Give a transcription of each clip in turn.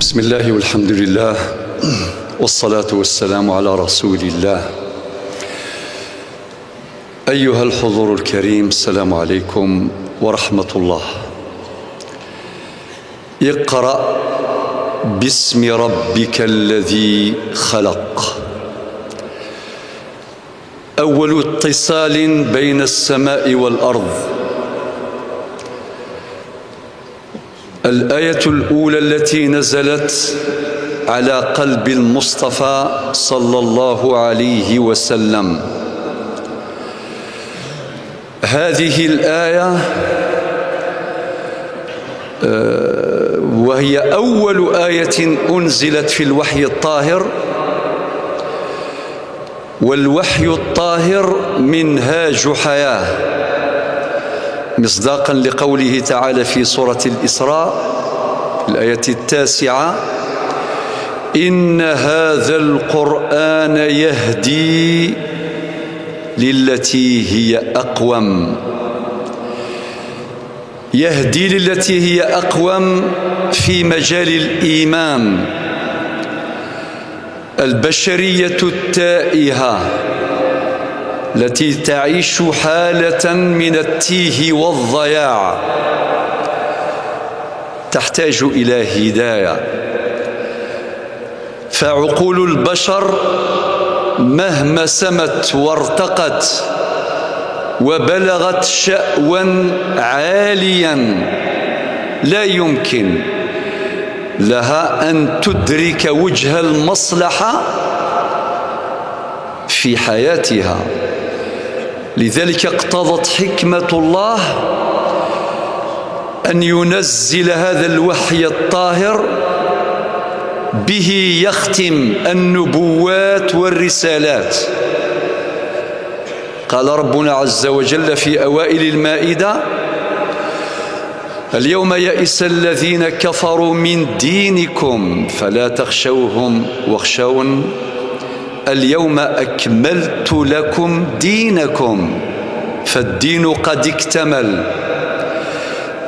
بسم الله والحمد لله والصلاة والسلام على رسول الله. أيها الحضور الكريم، السلام عليكم ورحمة الله. اقرأ باسم ربك الذي خلق. أول اتصال بين السماء والأرض. الآية الأولى التي نزلت على قلب المصطفى صلى الله عليه وسلم. هذه الآية وهي أول آية أنزلت في الوحي الطاهر، والوحي الطاهر منهاج حياة، مصداقا لقوله تعالى في سورة الإسراء الآية 9: إن هذا القرآن يهدي للتي هي أقوم. يهدي للتي هي أقوم في مجال الإيمان. البشرية التائهة التي تعيش حالة من التيه والضياع تحتاج إلى هداية، فعقول البشر مهما سمت وارتقت وبلغت شأوا عاليا لا يمكن لها أن تدرك وجه المصلحة في حياتها. لذلك اقتضت حكمة الله أن ينزل هذا الوحي الطاهر، به يختم النبوات والرسالات. قال ربنا عز وجل في أوائل المائدة: اليوم يئس الذين كفروا من دينكم فلا تخشوهم واخشون اليوم أكملت لكم دينكم. فالدين قد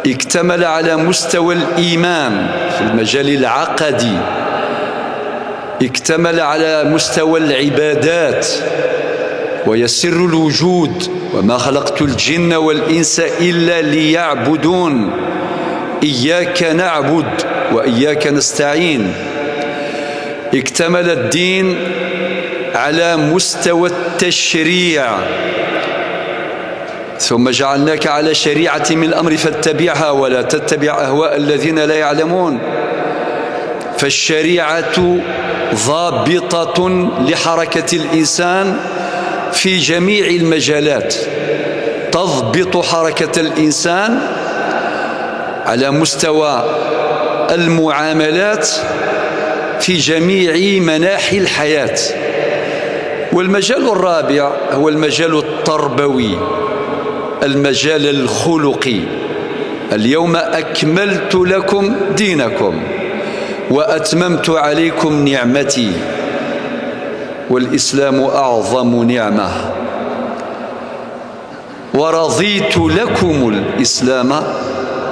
اكتمل على مستوى الإيمان في المجال العقدي، اكتمل على مستوى العبادات، ويسر الوجود: وما خلقت الجن والإنس إلا ليعبدون إياك نعبد وإياك نستعين. اكتمل الدين على مستوى التشريع: ثم جعلناك على شريعة من الأمر فاتبعها ولا تتبع أهواء الذين لا يعلمون. فالشريعة ضابطة لحركة الإنسان في جميع المجالات، تضبط حركة الإنسان على مستوى المعاملات في جميع مناحي الحياة. والمجال الرابع هو المجال التربوي، المجال الخلقي: اليوم أكملت لكم دينكم وأتممت عليكم نعمتي. والإسلام أعظم نعمة، ورضيت لكم الإسلام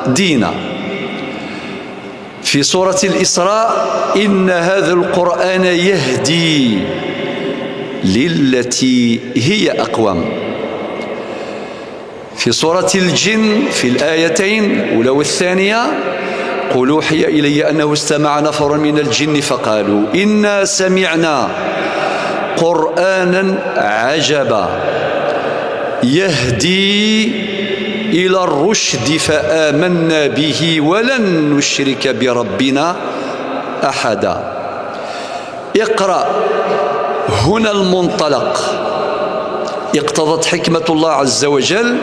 دينا. في سورة الإسراء: إن هذا القرآن يهدي للتي هي أقوم. في سورة الجن في الآيتين الأولى والثانية: قل أوحي إلي أنه استمع نفر من الجن فقالوا إنا سمعنا قرآنا عجبا يهدي إلى الرشد فآمنا به ولن نشرك بربنا أحدا. اقرأ هنا المنطلق. اقتضت حكمة الله عز وجل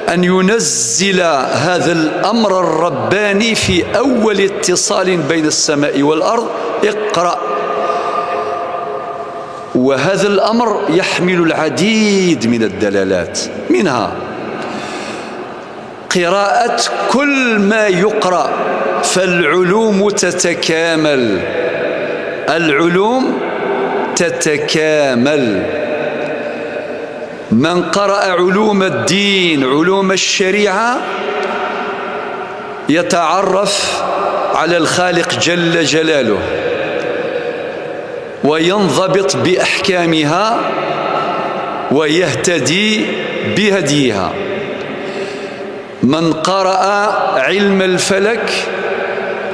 أن ينزل هذا الأمر الرباني في أول اتصال بين السماء والأرض: اقرأ. وهذا الأمر يحمل العديد من الدلالات، منها قراءة كل ما يقرأ، فالعلوم تتكامل. العلوم تتكامل. من قرأ علوم الدين، علوم الشريعة، يتعرف على الخالق جل جلاله وينضبط بأحكامها ويهتدي بهديها. من قرأ علم الفلك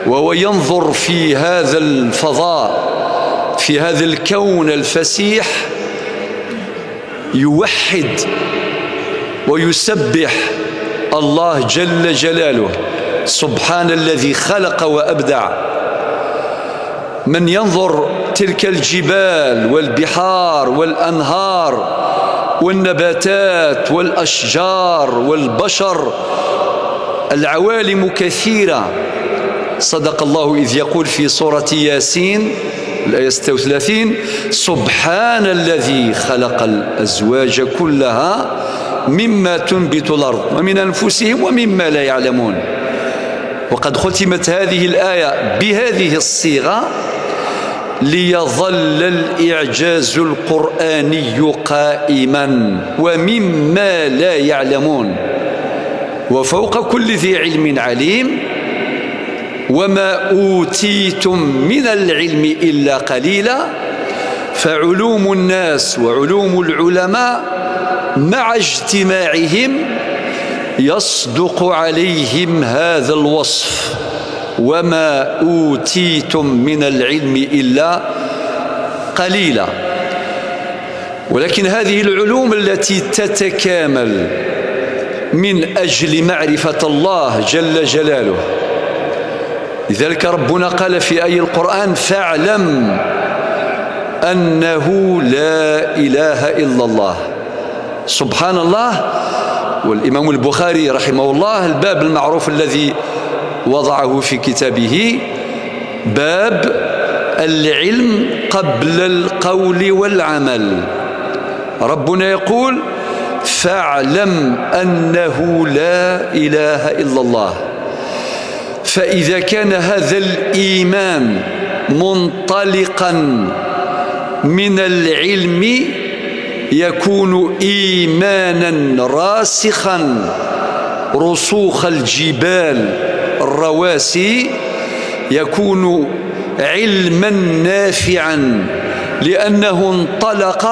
وهو ينظر في هذا الفضاء، في هذا الكون الفسيح، يوحد ويسبح الله جل جلاله، سبحان الذي خلق وأبدع. من ينظر تلك الجبال والبحار والأنهار والنباتات والأشجار والبشر، العوالم كثيرة. صدق الله إذ يقول في سورة ياسين الآية 36: سبحان الذي خلق الأزواج كلها مما تنبت الأرض ومن أنفسهم ومما لا يعلمون. وقد ختمت هذه الآية بهذه الصيغة ليظل الإعجاز القرآني قائما ومما لا يعلمون، وفوق كل ذي علم عليم، وما أوتيتم من العلم إلا قليلا. فعلوم الناس وعلوم العلماء مع اجتماعهم يصدق عليهم هذا الوصف: وما أوتيتم من العلم إلا قليلا. ولكن هذه العلوم التي تتكامل من أجل معرفة الله جل جلاله، لذلك ربنا قال في آية القرآن: فاعلم أنه لا إله إلا الله. سبحان الله. والإمام البخاري رحمه الله الباب المعروف الذي وضعه في كتابه باب العلم قبل القول والعمل. ربنا يقول: فاعلم أنه لا إله إلا الله. فإذا كان هذا الإيمان منطلقا من العلم يكون إيمانا راسخا رسوخ الجبال الرواسي، يكون علما نافعا لأنه انطلق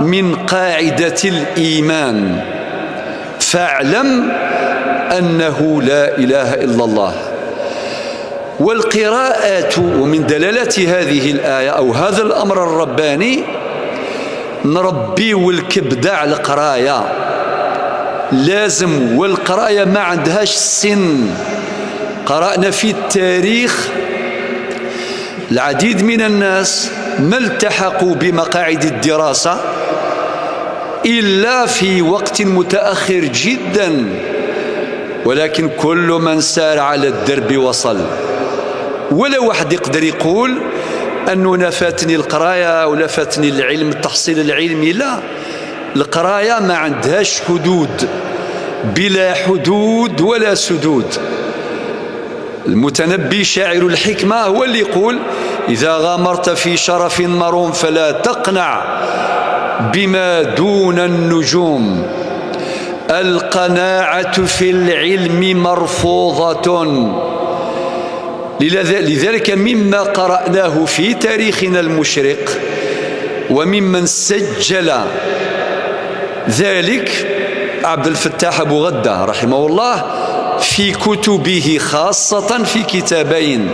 من قاعدة الإيمان. فاعلم أنه لا إله إلا الله. والقراءات، ومن دلالة هذه الآية أو هذا الأمر الرباني، نربيو الكبدة على القراية، لازم. والقراية ما عندهاش سن. قرأنا في التاريخ العديد من الناس ما التحقوا بمقاعد الدراسة إلا في وقت متأخر جدا، ولكن كل من سار على الدرب وصل. ولا واحد يقدر يقول أنه نفاتني القراية ولا فاتني العلم، التحصيل العلمي. لا، القراية ما عندهاش حدود، بلا حدود ولا سدود. المتنبي شاعر الحكمة هو اللي يقول: إذا غامرت في شرف مروم فلا تقنع بما دون النجوم، القناعة في العلم مرفوضة. لذلك مما قرأناه في تاريخنا المشرق وممن سجل ذلك عبد الفتاح أبو غدة رحمه الله في كتبه، خاصة في كتابين: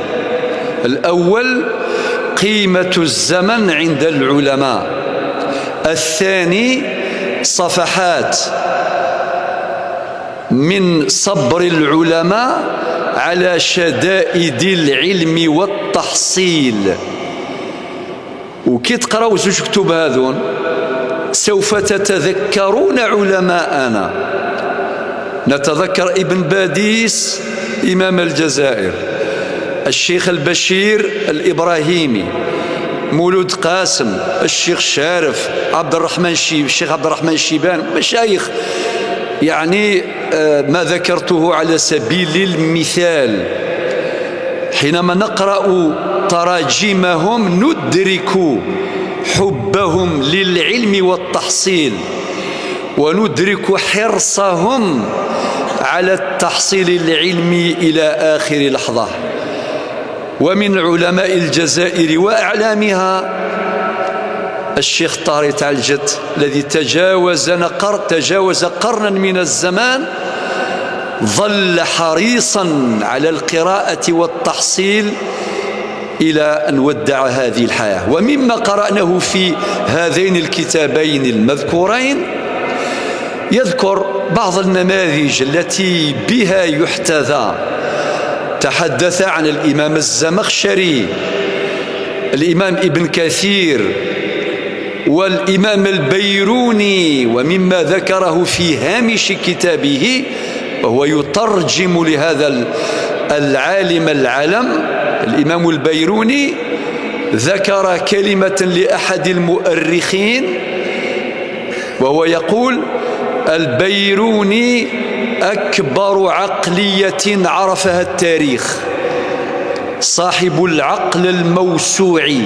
الأول قيمة الزمن عند العلماء، الثاني صفحات من صبر العلماء على شدائد العلم والتحصيل. وكي تقراو زوج كتب هذون سوف تتذكرون علماءنا. نتذكر ابن باديس إمام الجزائر، الشيخ البشير الإبراهيمي، مولود قاسم، الشيخ شارف، الشيخ عبد الرحمن الشيبان، مشايخ يعني ما ذكرته على سبيل المثال. حينما نقرأ تراجمهم ندرك حبهم للعلم والتحصيل، وندرك حرصهم على التحصيل العلمي إلى آخر لحظة. ومن علماء الجزائر وأعلامها الشيخ طاري تعالجت الذي تجاوز قرنا من الزمان، ظل حريصا على القراءة والتحصيل إلى أن ودع هذه الحياة. ومما قرأناه في هذين الكتابين المذكورين يذكر بعض النماذج التي بها يحتذى. تحدث عن الإمام الزمخشري، الإمام ابن كثير، والإمام البيروني، ومما ذكره في هامش كتابه وهو يترجم لهذا العالم العلم الإمام البيروني، ذكر كلمة لأحد المؤرخين وهو يقول: البيروني أكبر عقلية عرفها التاريخ، صاحب العقل الموسوعي.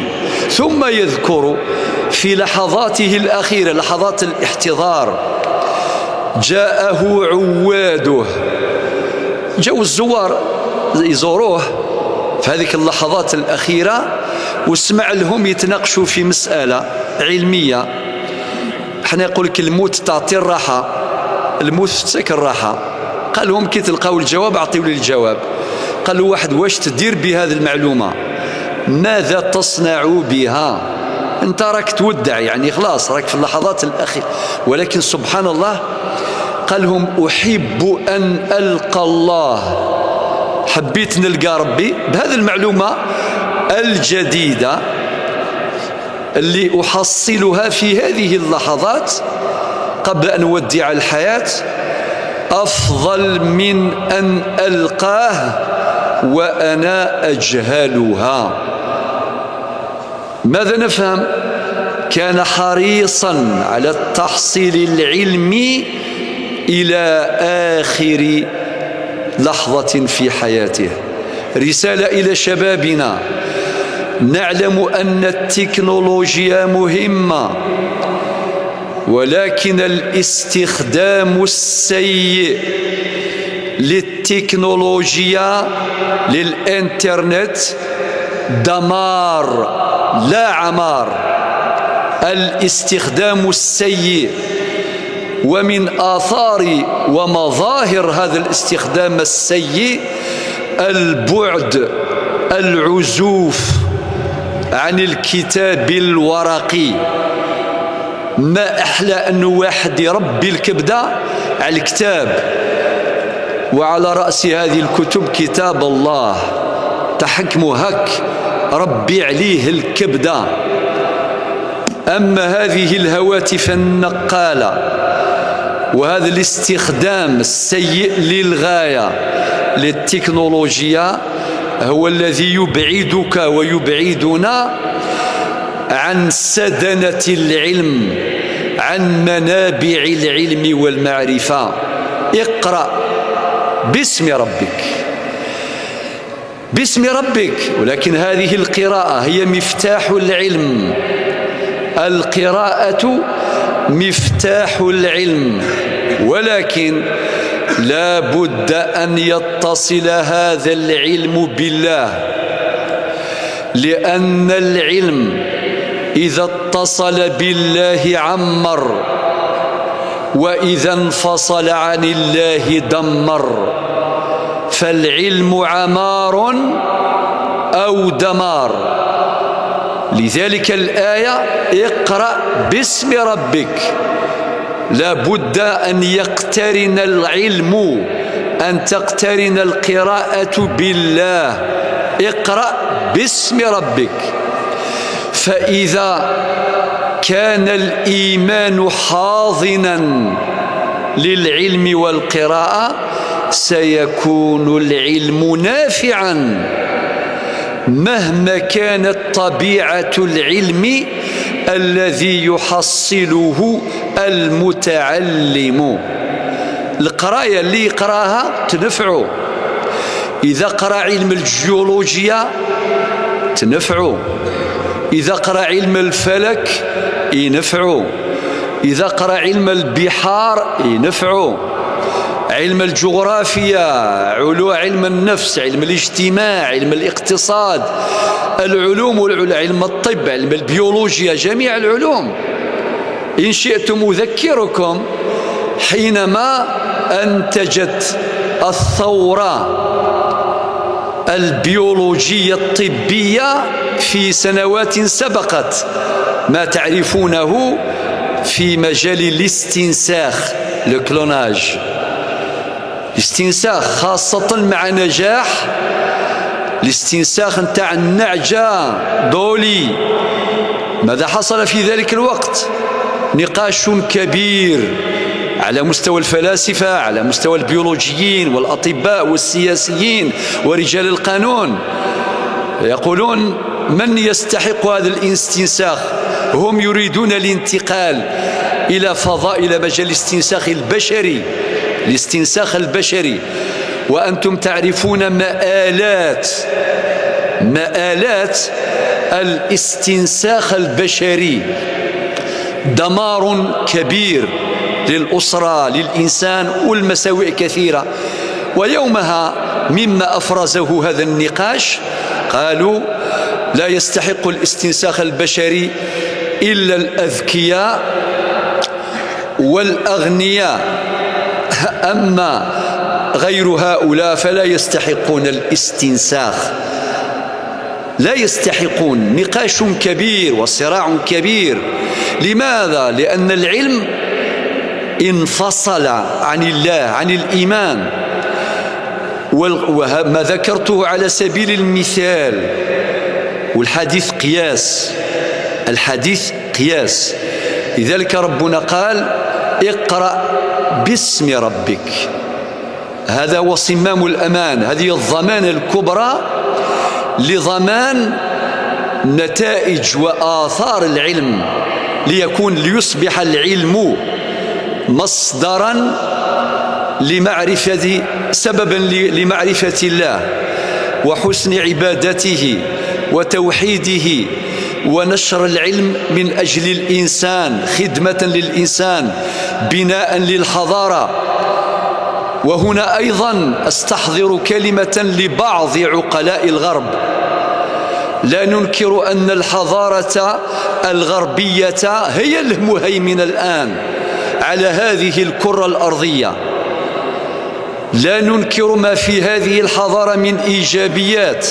ثم يذكر في لحظاته الأخيرة، لحظات الاحتضار، جاءه عواده، جاءوا الزوار يزوروه في هذه اللحظات الأخيرة، واسمع لهم يتناقشوا في مسألة علمية. احنا يقول لك الموت تعطي الراحة، الموت تسك الراحة. قال لهم كي تلقاو الجواب أعطيوا لي الجواب. قال له واحد: واش تدير بهذه المعلومة؟ ماذا تصنع بها؟ انت راك تودع، يعني خلاص راك في اللحظات الأخيرة. ولكن سبحان الله، قال لهم: أحب أن ألقى الله، حبيت نلقى ربي بهذه المعلومة الجديدة اللي أحصلها في هذه اللحظات قبل أن أودع الحياة، أفضل من أن ألقاه وأنا أجهلها. ماذا نفهم؟ كان حريصا على التحصيل العلمي إلى آخر لحظة في حياته. رسالة إلى شبابنا: نعلم أن التكنولوجيا مهمة، ولكن الاستخدام السيء للتكنولوجيا للإنترنت دمار لا عمار. الاستخدام السيء، ومن آثار ومظاهر هذا الاستخدام السيء البعد، العزوف عن الكتاب الورقي. ما أحلى أن واحد يربي الكبدة على الكتاب، وعلى رأس هذه الكتب كتاب الله، تحكموا هك ربي عليه الكبدة. أما هذه الهواتف النقالة وهذا الاستخدام السيء للغاية للتكنولوجيا هو الذي يبعدك ويبعدنا عن سدنة العلم، عن منابع العلم والمعرفة. اقرأ باسم ربك، باسم ربك. ولكن هذه القراءة هي مفتاح العلم، القراءة مفتاح العلم، ولكن لا بد أن يتصل هذا العلم بالله، لأن العلم إذا اتصل بالله عمر، وإذا انفصل عن الله دمر. فالعلم عمار أو دمار. لذلك الآية: اقرأ باسم ربك. لا بد أن يقترن العلم، أن تقترن القراءة بالله. اقرأ باسم ربك. فإذا كان الإيمان حاضنا للعلم والقراءة سيكون العلم نافعا، مهما كانت طبيعة العلم الذي يحصله المتعلم. القراية اللي يقراها تنفعه. إذا قرأ علم الجيولوجيا تنفعه، إذا قرأ علم الفلك ينفعه، إذا قرأ علم البحار ينفعه، علم الجغرافيا، علم النفس، علم الاجتماع، علم الاقتصاد، العلوم علم الطب، علم البيولوجيا، جميع العلوم. إن شئتم أذكركم حينما أنتجت الثورة البيولوجية الطبية في سنوات سبقت ما تعرفونه في مجال الاستنساخ، الكلوناج، الاستنساخ، خاصة مع نجاح الاستنساخ نتاع النعجة دولي. ماذا حصل في ذلك الوقت؟ نقاش كبير على مستوى الفلاسفة، على مستوى البيولوجيين والأطباء والسياسيين ورجال القانون، يقولون من يستحق هذا الاستنساخ؟ هم يريدون الانتقال إلى فضاء، إلى مجال الاستنساخ البشري، الاستنساخ البشري. وأنتم تعرفون مآلات الاستنساخ البشري، دمار كبير للأسرة، للإنسان، والمساوئ كثيرة. ويومها مما أفرزه هذا النقاش قالوا لا يستحق الاستنساخ البشري إلا الأذكياء والأغنياء، أما غير هؤلاء فلا يستحقون الاستنساخ، لا يستحقون. نقاش كبير وصراع كبير. لماذا؟ لأن العلم انفصل عن الله، عن الإيمان. وما ذكرته على سبيل المثال، والحديث قياس، الحديث قياس. لذلك ربنا قال اقرأ باسم ربك، هذا هو صمام الأمان، هذه الضمانة الكبرى لضمان نتائج وآثار العلم، ليصبح العلم مصدرا لمعرفة، سببا لمعرفة الله وحسن عبادته وتوحيده، ونشر العلم من أجل الإنسان، خدمة للإنسان، بناء للحضارة. وهنا أيضا أستحضر كلمة لبعض عقلاء الغرب: لا ننكر أن الحضارة الغربية هي المهيمنة الآن على هذه الكرة الأرضية، لا ننكر ما في هذه الحضارة من إيجابيات،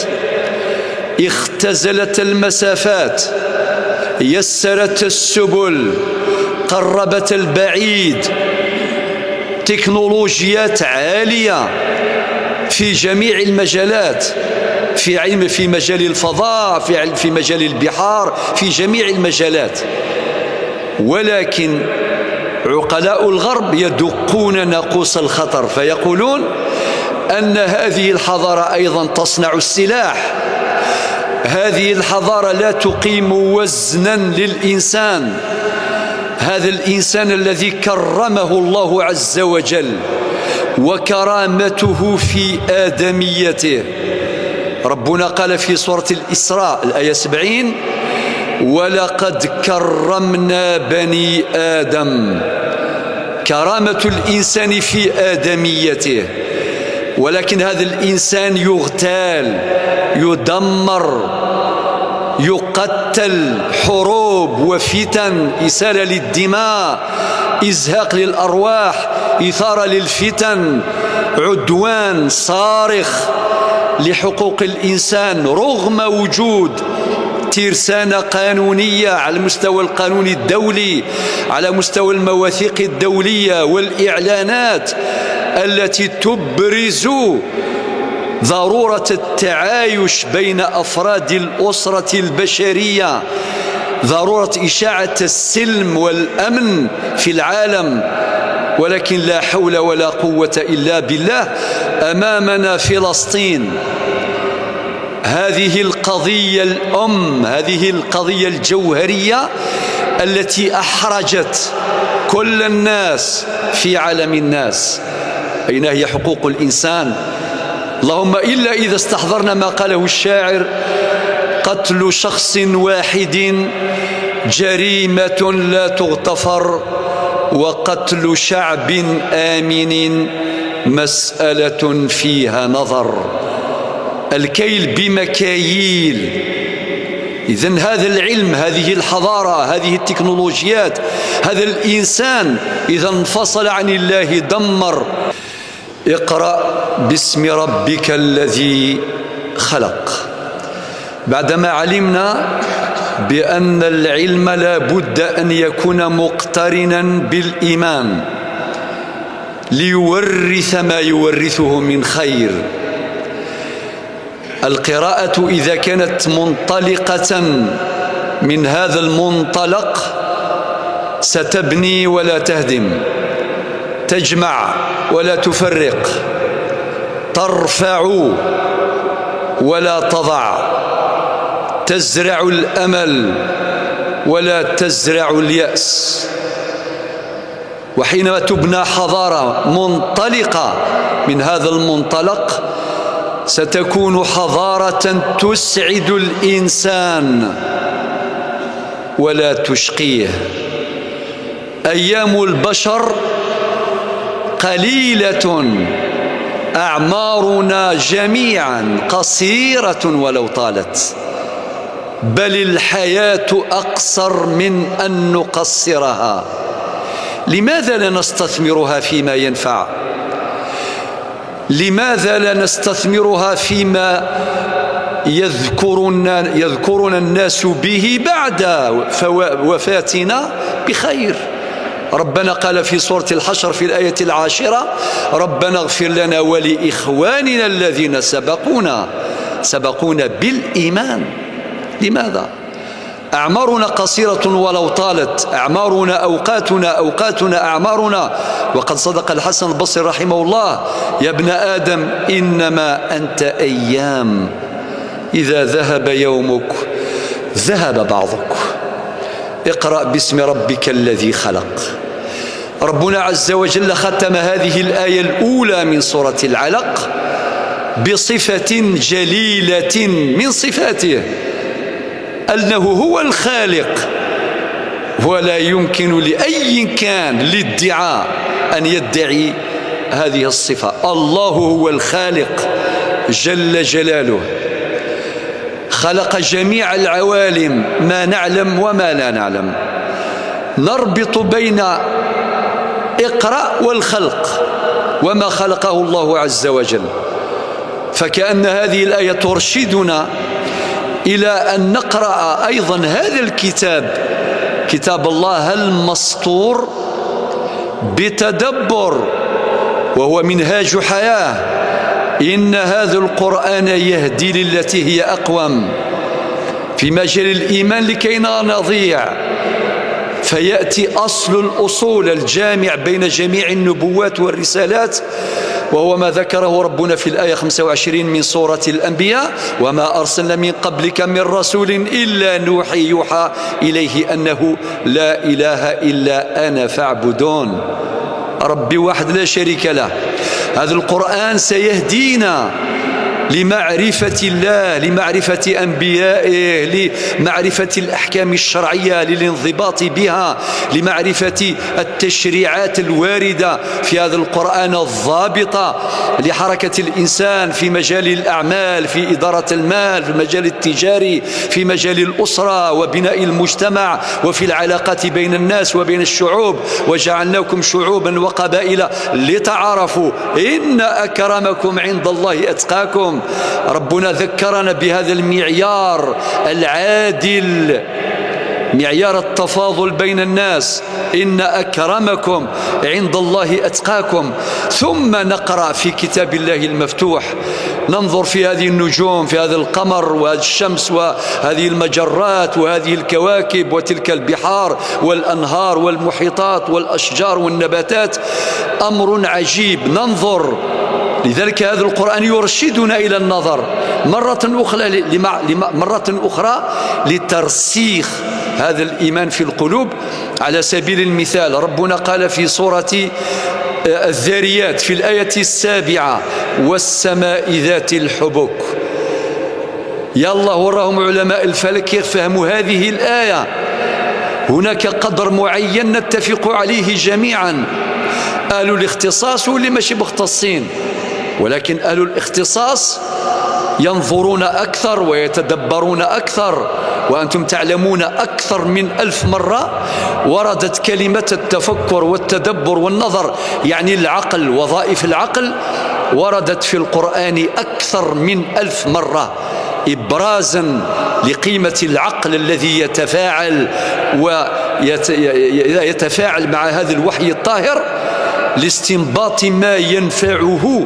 اختزلت المسافات، يسرت السبل، قربت البعيد، تكنولوجيات عالية في جميع المجالات، في مجال الفضاء، في مجال البحار، في جميع المجالات. ولكن عقلاء الغرب يدقون ناقوس الخطر، فيقولون أن هذه الحضارة أيضا تصنع السلاح، هذه الحضارة لا تقيم وزنا للإنسان، هذا الإنسان الذي كرمه الله عز وجل وكرامته في آدميته. ربنا قال في سورة الإسراء الآية 70: ولقد كرمنا بني آدم. كرامة الإنسان في آدميته، ولكن هذا الإنسان يغتال، يدمر، يقتل، حروب وفتن، إسالة للدماء، إزهاق للأرواح، إثارة للفتن، عدوان صارخ لحقوق الإنسان، رغم وجود ترسانة قانونية على المستوى القانوني الدولي، على مستوى المواثيق الدولية والإعلانات التي تبرز ضرورة التعايش بين أفراد الأسرة البشرية، ضرورة إشاعة السلم والأمن في العالم. ولكن لا حول ولا قوة إلا بالله. أمامنا فلسطين، هذه القضية الأم، هذه القضية الجوهرية التي أحرجت كل الناس في عالم الناس. أين هي حقوق الإنسان؟ اللهم إلا إذا استحضرنا ما قاله الشاعر: قتل شخص واحد جريمة لا تغتفر، وقتل شعب آمن مسألة فيها نظر. الكيل بمكاييل. إذن هذا العلم، هذه الحضارة، هذه التكنولوجيات، هذا الإنسان إذا انفصل عن الله دمر. اقرأ باسم ربك الذي خلق. بعدما علمنا بأن العلم لا بد أن يكون مقترنا بالإيمان ليورث ما يورثه من خير. القراءة إذا كانت منطلقة من هذا المنطلق ستبني ولا تهدم، تجمع ولا تفرق، ترفع ولا تضع، تزرع الأمل ولا تزرع اليأس. وحينما تبنى حضارة منطلقة من هذا المنطلق ستكون حضارة تسعد الإنسان ولا تشقيه. أيام البشر قليلة، أعمارنا جميعا قصيرة ولو طالت، بل الحياة أقصر من أن نقصرها. لماذا لا نستثمرها فيما ينفع؟ لماذا لا نستثمرها فيما يذكرنا الناس به بعد وفاتنا بخير؟ ربنا قال في سورة الحشر في الآية 10: ربنا اغفر لنا ولإخواننا الذين سبقونا بالإيمان. لماذا؟ أعمارنا قصيرة ولو طالت، أعمارنا أوقاتنا أعمارنا. وقد صدق الحسن البصري رحمه الله: يا ابن آدم إنما أنت أيام، إذا ذهب يومك ذهب بعضك. اقرأ باسم ربك الذي خلق. ربنا عز وجل ختم هذه الآية الأولى من سورة العلق بصفة جليلة من صفاته، أنه هو الخالق، ولا يمكن لأي كان للادعاء أن يدعي هذه الصفة. الله هو الخالق جل جلاله، خلق جميع العوالم، ما نعلم وما لا نعلم. نربط بين اقرأ والخلق وما خلقه الله عز وجل، فكأن هذه الآية ترشدنا إلى أن نقرأ أيضا هذا الكتاب، كتاب الله المسطور، بتدبر، وهو منهاج حياة. إن هذا القرآن يهدي للتي هي أقوم في مجال الإيمان لكي لا نضيع. فيأتي أصل الأصول الجامع بين جميع النبوات والرسالات، وهو ما ذكره ربنا في الآية 25 من سورة الأنبياء: وما أرسلنا من قبلك من رسول إلا يوحى إليه أنه لا إله إلا أنا فاعبدون. ربي واحد لا شريك له. هذا القرآن سيهدينا لمعرفة الله، لمعرفة أنبيائه، لمعرفة الأحكام الشرعية، للانضباط بها، لمعرفة التشريعات الواردة في هذا القرآن الضابطة لحركة الإنسان في مجال الأعمال، في إدارة المال، في المجال التجاري، في مجال الأسرة وبناء المجتمع، وفي العلاقات بين الناس وبين الشعوب. وجعلناكم شعوبا وقبائل لتعارفوا إن أكرمكم عند الله أتقاكم. ربنا ذكرنا بهذا المعيار العادل، معيار التفاضل بين الناس: إن أكرمكم عند الله أتقاكم. ثم نقرأ في كتاب الله المفتوح، ننظر في هذه النجوم، في هذا القمر وهذه الشمس وهذه المجرات وهذه الكواكب وتلك البحار والأنهار والمحيطات والأشجار والنباتات. أمر عجيب، ننظر. لذلك هذا القرآن يرشدنا إلى النظر مرة أخرى لترسيخ هذا الإيمان في القلوب. على سبيل المثال، ربنا قال في سورة الذاريات في الآية 7: والسماء ذات الحبك. يا الله، وراهم علماء الفلك يفهموا هذه الآية. هناك قدر معين نتفق عليه جميعا، أهل الاختصاص واللي ماشي مختصين، ولكن أهل الاختصاص ينظرون أكثر ويتدبرون أكثر. وأنتم تعلمون أكثر من 1000 مرة وردت كلمة التفكر والتدبر والنظر، يعني العقل، وظائف العقل، وردت في القرآن أكثر من 1000 مرة، إبرازا لقيمة العقل الذي يتفاعل مع هذا الوحي الطاهر لاستنباط ما ينفعه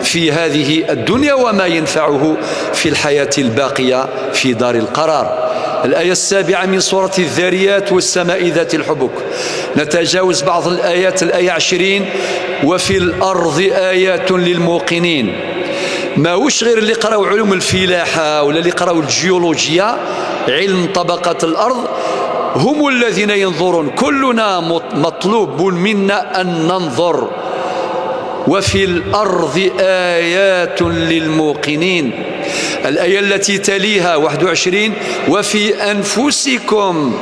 في هذه الدنيا وما ينفعه في الحياة الباقية في دار القرار. الآية 7 من سورة الذاريات: والسماء ذات الحبك. نتجاوز بعض الآيات. الآية 20: وفي الأرض آيات للموقنين. ما وش غير اللي قرأوا علوم الفلاحة ولا اللي قرأوا الجيولوجيا، علم طبقة الأرض، هم الذين ينظرون. كلنا مطلوب منا أن ننظر. وفي الأرض آيات للموقنين. الآية التي تليها 21: وفي أنفسكم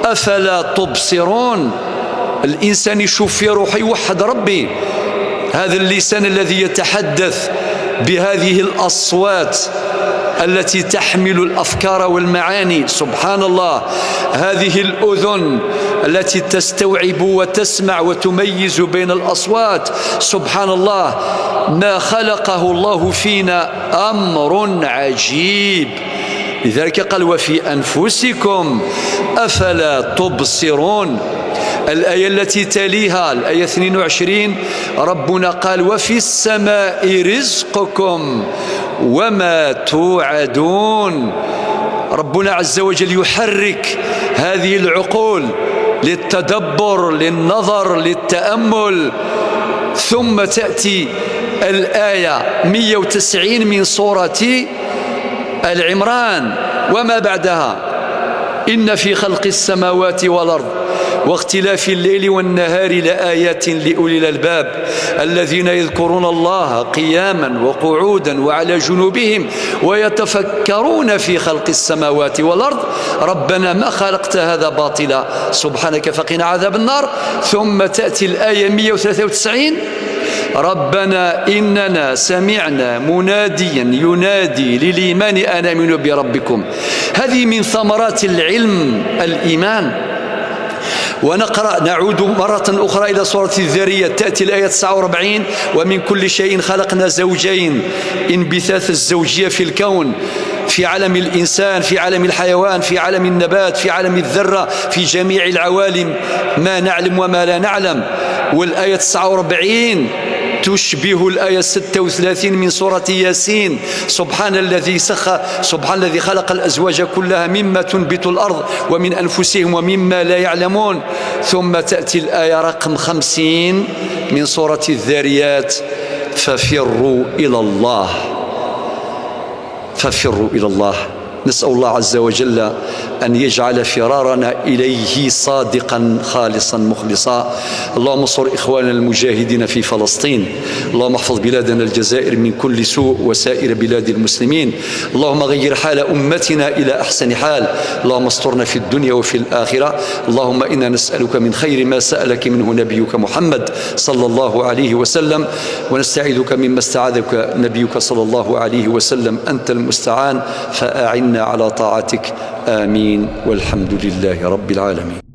أفلا تبصرون. الإنسان يشوف في روحه يوحد ربي. هذا اللسان الذي يتحدث بهذه الأصوات التي تحمل الأفكار والمعاني، سبحان الله. هذه الأذن التي تستوعب وتسمع وتميز بين الأصوات، سبحان الله. ما خلقه الله فينا أمر عجيب. لذلك قال: وفي أنفسكم أفلا تبصرون. الآية التي تليها الآية 22: ربنا قال: وفي السماء رزقكم وما توعدون. ربنا عز وجل يحرك هذه العقول للتدبر، للنظر، للتأمل. ثم تأتي الآية 190 من سورة العمران وما بعدها: إن في خلق السماوات والأرض واختلاف الليل والنهار لآيات لأولي الألباب الذين يذكرون الله قياما وقعودا وعلى جنوبهم ويتفكرون في خلق السماوات والأرض ربنا ما خلقت هذا باطلا سبحانك فقنا عذاب النار. ثم تأتي الآية 193: ربنا إننا سمعنا مناديا ينادي للإيمان أن آمنوا بربكم. هذه من ثمرات العلم الإيمان. ونقرأ، نعود مرة أخرى إلى سورة الذاريات. تأتي الآية 49: ومن كل شيء خلقنا زوجين. انبثاث الزوجية في الكون، في عالم الإنسان، في عالم الحيوان، في عالم النبات، في عالم الذرة، في جميع العوالم، ما نعلم وما لا نعلم. والآية 49 تشبه الآية 36 من سورة ياسين: سبحان الذي خلق الأزواج كلها مما تنبت الأرض ومن أنفسهم ومما لا يعلمون. ثم تأتي الآية رقم 50 من سورة الذاريات: ففروا إلى الله. ففروا إلى الله. نسأل الله عز وجل أن يجعل فرارنا إليه صادقا خالصا مخلصا. اللهم انصر إخواننا المجاهدين في فلسطين. اللهم احفظ بلادنا الجزائر من كل سوء وسائر بلاد المسلمين. اللهم غير حال أمتنا إلى أحسن حال. اللهم استرنا في الدنيا وفي الآخرة. اللهم إنا نسألك من خير ما سألك منه نبيك محمد صلى الله عليه وسلم، ونستعيذك مما استعاذك نبيك صلى الله عليه وسلم. أنت المستعان، فأعنا على طاعتك. آمين، والحمد لله رب العالمين.